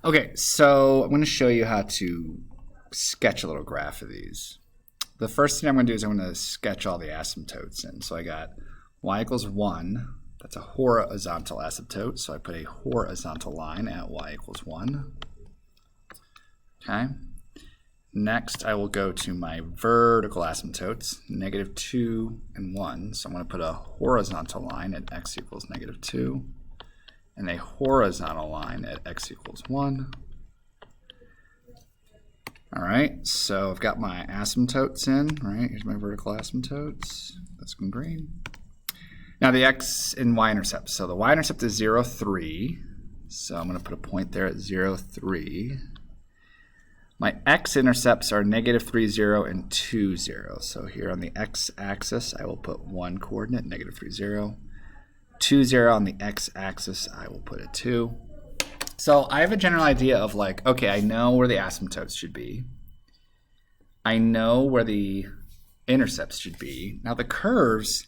Okay, so I'm going to show you how to sketch a little graph of these. The first thing I'm going to do is I'm going to sketch all the asymptotes in. So I got y equals 1. That's a horizontal asymptote, so I put a horizontal line at y equals 1. Okay. Next, I will go to my vertical asymptotes, -2 and 1. So I'm going to put a horizontal line at x equals -2 and a horizontal line at x equals 1. All right, so I've got my asymptotes in, right? Here's my vertical asymptotes. That's in green. Now the x and y intercepts. So the y-intercept is 0, 3. So I'm going to put a point there at 0, 3. My x-intercepts are -3, 0, and 2, 0. So here on the x-axis, I will put 1 coordinate, -3, 0. 2, 0 on the x-axis, I will put a 2. So I have a general idea of like, okay, I know where the asymptotes should be. I know where the intercepts should be. Now the curves,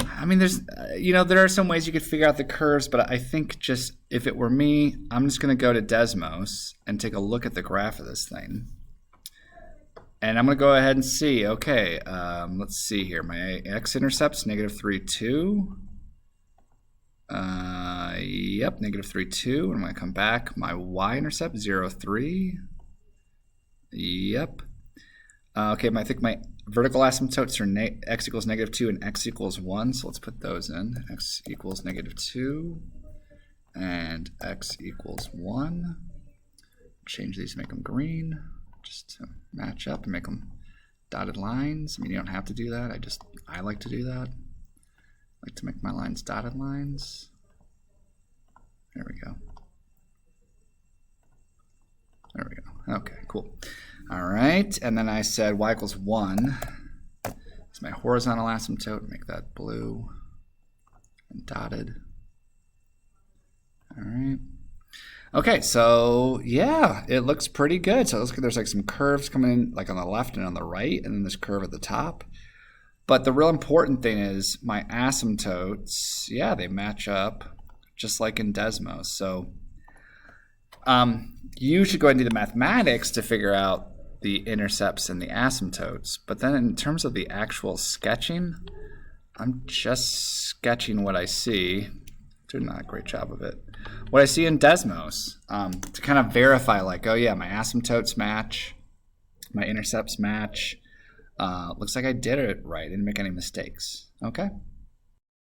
I mean, there's, there are some ways you could figure out the curves, but I think just, if it were me, I'm just going to go to Desmos and take a look at the graph of this thing. And I'm going to go ahead and see, okay, let's see here. My x-intercepts, -3, 2. Yep, -3, 2. And I'm going to come back. My y-intercept, 0, 3. Yep. Okay, I think my vertical asymptotes are x equals -2 and x equals 1. So let's put those in. X equals -2 and x equals 1. Change these to make them green, just to match up and make them dotted lines. I mean, you don't have to do that. I like to do that. I like to make my lines dotted lines. There we go. There we go. Okay, cool. All right, and then I said y equals 1. It's my horizontal asymptote. Make that blue and dotted. All right. Okay, so yeah, it looks pretty good. So it looks like there's like some curves coming in, like on the left and on the right, and then this curve at the top. But the real important thing is my asymptotes, yeah, they match up just like in Desmos. So you should go ahead and do the mathematics to figure out the intercepts and the asymptotes. But then in terms of the actual sketching, I'm just sketching what I see. Doing not a great job of it. What I see in Desmos to kind of verify, like, oh yeah, my asymptotes match, my intercepts match. Looks like I did it right. I didn't make any mistakes. Okay.